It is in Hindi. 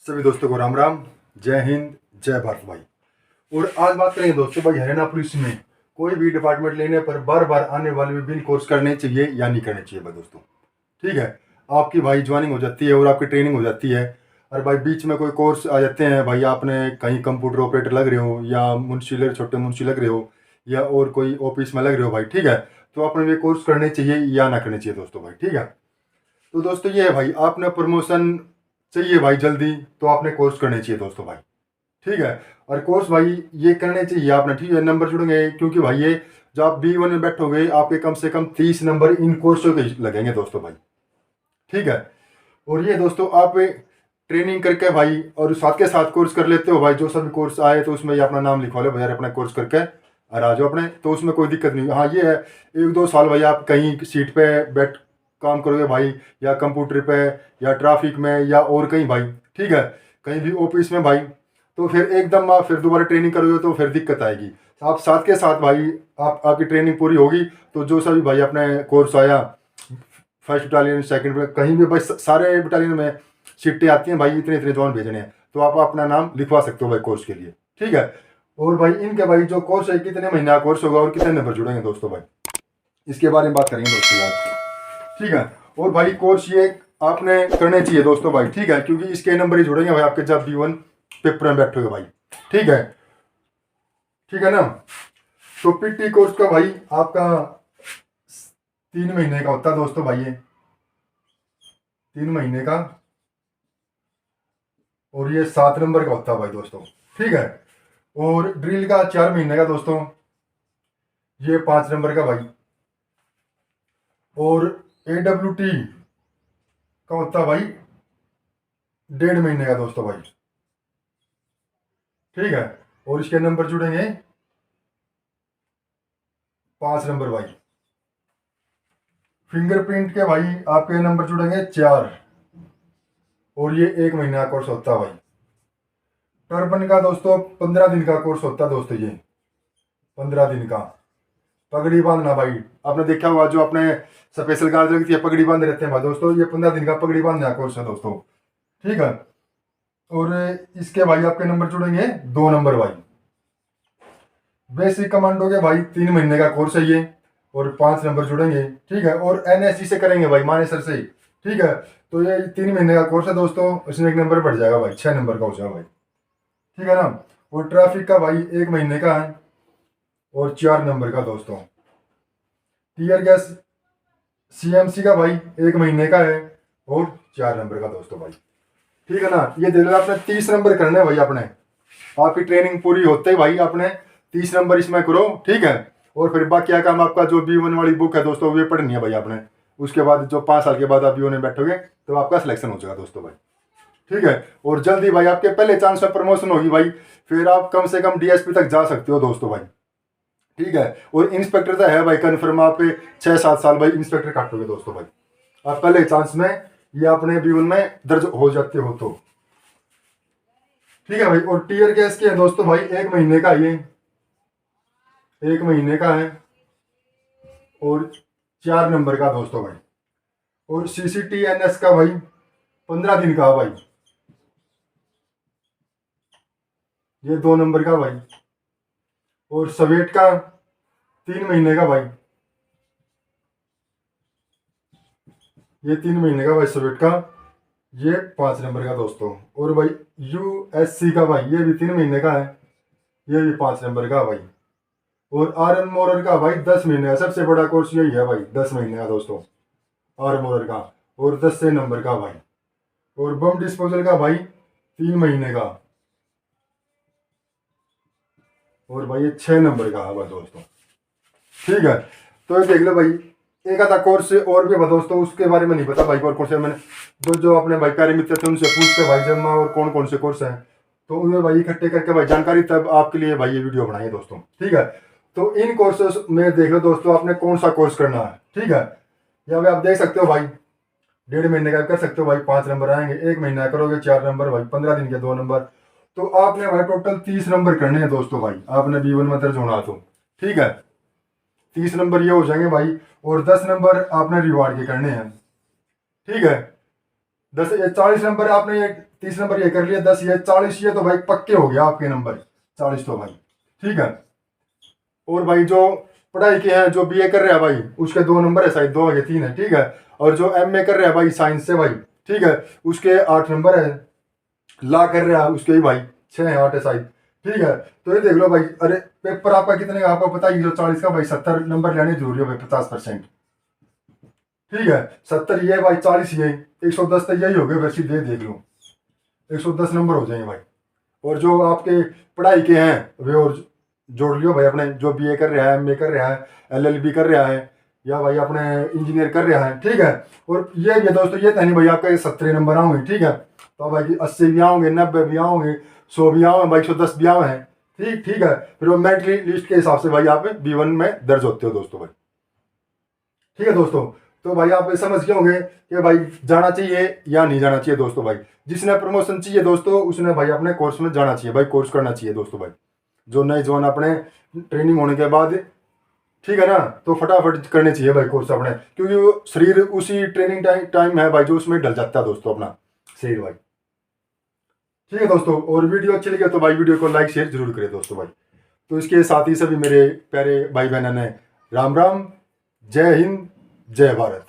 सभी दोस्तों को राम राम, जय हिंद, जय भारत भाई। और आज बात करेंगे दोस्तों भाई, हरियाणा पुलिस में कोई भी डिपार्टमेंट लेने पर बार बार आने वाले विभिन्न कोर्स करने चाहिए या नहीं करने चाहिए भाई दोस्तों। ठीक है, आपकी भाई ज्वाइनिंग हो जाती है और आपकी ट्रेनिंग हो जाती है, और भाई बीच में कोई कोर्स आ जाते हैं भाई, आपने कहीं कंप्यूटर ऑपरेटर लग रहे हो या मुंशी छोटे मुंशी लग रहे हो या और कोई ऑफिस में लग रहे हो भाई। ठीक है, तो आपने ये कोर्स करने चाहिए या ना करने चाहिए दोस्तों भाई। ठीक है, तो दोस्तों ये है भाई, आपने प्रमोशन चाहिए भाई जल्दी, तो आपने कोर्स करने चाहिए दोस्तों भाई। ठीक है, और कोर्स भाई ये करने चाहिए आपने। ठीक है, नंबर जुड़ेंगे क्योंकि भाई ये जब आप B1 में बैठोगे आपके कम से कम 30 नंबर इन कोर्सों के लगेंगे दोस्तों भाई। ठीक है, और ये दोस्तों आप ट्रेनिंग करके भाई और साथ के साथ कोर्स कर लेते हो भाई, जो सभी कोर्स आए तो उसमें ये अपना नाम लिखवा लो भाई यार, अपना कोर्स करके और आ जाओ अपने, तो उसमें कोई दिक्कत नहीं। हाँ ये है, 1-2 साल भाई आप कहीं सीट पे बैठ काम करोगे भाई, या कंप्यूटर पे या ट्रैफिक में या और कहीं भाई। ठीक है, कहीं भी ऑफिस में भाई, तो फिर एकदम आप फिर दोबारा ट्रेनिंग करोगे तो फिर दिक्कत आएगी। आप साथ के साथ भाई आपकी ट्रेनिंग पूरी होगी तो जो सभी भाई अपने कोर्स आया, फर्स्ट बटालियन सेकंड में कहीं भी भाई, सारे बटालियन में शिफ्टें आती हैं भाई, इतने इतने जवान भेजने हैं, तो आप अपना नाम लिखवा सकते हो भाई कोर्स के लिए। ठीक है, और भाई इनके भाई जो कोर्स है कितने महीने का कोर्स होगा और कितने नंबर जुड़ेंगे दोस्तों भाई, इसके बारे में बात करेंगे दोस्तों आज। ठीक है, और भाई कोर्स ये आपने करने चाहिए दोस्तों भाई। ठीक है, क्योंकि इसके नंबर ही जुड़ेंगे भाई आपके जब B1 पेपर में बैठोगे भाई। ठीक है, ठीक है ना। तो PT कोर्स का भाई आपका 3 महीने का होता है दोस्तों भाई, ये 3 महीने का, और ये 7 नंबर का होता है भाई दोस्तों। ठीक है, और ड्रिल का 4 महीने का दोस्तों, ये 5 नंबर का भाई, और AWT का होता है भाई 1.5 महीने का दोस्तों भाई। ठीक है, और इसके नंबर जुड़ेंगे 5 नंबर भाई। फिंगरप्रिंट के भाई आपके नंबर जुड़ेंगे 4, और ये 1 महीने का कोर्स होता है भाई। टर्बन का दोस्तों 15 दिन का कोर्स होता है दोस्तों, ये 15 दिन का। पगड़ी बांधना भाई, आपने देखा होगा जो अपने स्पेशल गार्ड लगती है पगड़ी बांध रहते हैं भाई दोस्तों, ये 15 दिन का पगड़ी बांधने का कोर्स है दोस्तों। ठीक है, और इसके भाई आपके नंबर जुड़ेंगे 2 नंबर भाई। बेसिक कमांडो के भाई 3 महीने का कोर्स है ये, और 5 नंबर जुड़ेंगे। ठीक है, और NSC से करेंगे भाई, मानेसर से। ठीक है, तो ये 3 महीने का कोर्स है दोस्तों, इसमें 1 नंबर बढ़ जाएगा भाई, 6 नंबर का हो जाएगा भाई। ठीक है ना, और ट्रैफिक का भाई 1 महीने का है और 4 नंबर का दोस्तों। टीयर गैस CMC का भाई 1 महीने का है और 4 नंबर का दोस्तों भाई। ठीक है ना, ये देख लो आपने 30 नंबर करने हैं भाई अपने, आपकी ट्रेनिंग पूरी होते ही भाई आपने 30 नंबर इसमें करो। ठीक है, और फिर बाकी क्या काम, आपका जो B1 वाली बुक है दोस्तों वे पढ़नी है भाई आपने, उसके बाद जो 5 साल के बाद आप B1 में बैठोगे तो आपका सिलेक्शन हो जाएगा दोस्तों भाई। ठीक है, और जल्दी भाई आपके पहले चांस में प्रमोशन होगी भाई, फिर आप कम से कम DSP तक जा सकते हो दोस्तों भाई। ठीक है, और इंस्पेक्टर तो है भाई कन्फर्म, आप 6-7 साल भाई इंस्पेक्टर काटोगे दोस्तों भाई, आप पहले चांस में ये अपने B1 में दर्ज हो जाते हो तो। ठीक है भाई, और टीयर गैस के है दोस्तों भाई 1 महीने का, ये 1 महीने का है और 4 नंबर का दोस्तों भाई। और CCTNS का भाई 15 दिन का भाई, ये 2 नंबर का भाई। और सवेट का 3 महीने का भाई, ये 3 महीने का भाई सवेट का, ये 5 नंबर का दोस्तों। और भाई USC का भाई, ये भी 3 महीने का है, ये भी 5 नंबर का भाई। और RM मोरर का भाई 10 महीने का, सबसे बड़ा कोर्स यही है भाई, 10 महीने का दोस्तों RM मोरर का, और 10 नंबर का भाई। और बम डिस्पोजल का भाई 3 महीने का, और भाई ये 6 नंबर का है भाई दोस्तों। ठीक है, तो ये देख लो भाई, एक आधा कोर्स और भी है दोस्तों, उसके बारे में नहीं पता भाई कौन कौन से, मैंने जो अपने भाई प्यारे मित्र थे उनसे पूछते भाई जब मैं, और कौन कौन से कोर्स हैं, तो उन्हें भाई इकट्ठे करके भाई जानकारी तब आपके लिए भाई ये वीडियो बनाई है दोस्तों। ठीक है, तो इन कोर्सेस में देख लो दोस्तों आपने कौन सा कोर्स करना है। ठीक है, यहाँ पे आप देख सकते हो भाई, 1.5 महीने का कर सकते हो भाई, 5 नंबर आएंगे। 1 महीना करोगे 4 नंबर भाई, 15 दिन के 2 नंबर, तो आपने भाई टोटल 30 नंबर करने हैं दोस्तों भाई, आपने B1 में दर्ज होना तो। ठीक है, 30 नंबर ये हो जाएंगे भाई, और 10 नंबर आपने रिवार्ड के करने हैं। ठीक है, 10 ये 40 नंबर आपने, ये 30 नंबर ये कर लिया, 10 ये 40 ये तो भाई पक्के हो गया आपके नंबर 40 तो भाई, ठीक है। और भाई जो पढ़ाई के हैं, जो बीए कर रहा है भाई उसके 2 नंबर है शायद, 2 या 3 है, ठीक है। और जो एमए कर रहा है भाई साइंस से भाई, ठीक है, उसके 8 नंबर है। ला कर रहा है उसके ही भाई 6 है 8 है शायद, ठीक है। तो ये देख लो भाई, अरे पेपर आपका कितने का आपको पता ही, जो 40 का भाई 70 नंबर लेने जरूरी है भाई, 50%, ठीक है। 70 ये भाई, 40 ये, 110 तो यही हो गए, वैसे दे देख लो 110 नंबर हो जाएंगे भाई। और जो आपके पढ़ाई के हैं वे और जोड़ लियो भाई, अपने जो बीए कर रहा है, एमए कर रहा है, एलएलबी कर रहा है, या भाई अपने इंजीनियर कर रहा है, ठीक है। और ये भी दोस्तों, ये तो नहीं भाई आपका 70 नंबर आओगे, ठीक है। तो भाई 80 भी आओगे, 90 भी आओगे, 100 भी आओगे भाई, 110 भी आए हैं, ठीक ठीक है। फिर वो मेरिट लिस्ट के हिसाब से भाई आप B1 में दर्ज होते हो दोस्तों भाई, ठीक है दोस्तों। तो भाई आप समझ गए होंगे कि भाई जाना चाहिए या नहीं जाना चाहिए दोस्तों भाई। जिसने प्रमोशन चाहिए दोस्तों, उसने भाई अपने कोर्स में जाना चाहिए भाई, कोर्स करना चाहिए दोस्तों भाई। जो नए जवान अपने ट्रेनिंग होने के बाद, ठीक है ना, तो फटाफट करने चाहिए भाई कोर्स अपने, क्योंकि वो शरीर उसी ट्रेनिंग टाइम है भाई जो उसमें ढल जाता है दोस्तों अपना शरीर भाई, ठीक है दोस्तों। और वीडियो अच्छी लगे तो भाई वीडियो को लाइक शेयर जरूर करें दोस्तों भाई। तो इसके साथ ही सभी मेरे प्यारे भाई बहन ने राम राम, जय हिंद, जय भारत।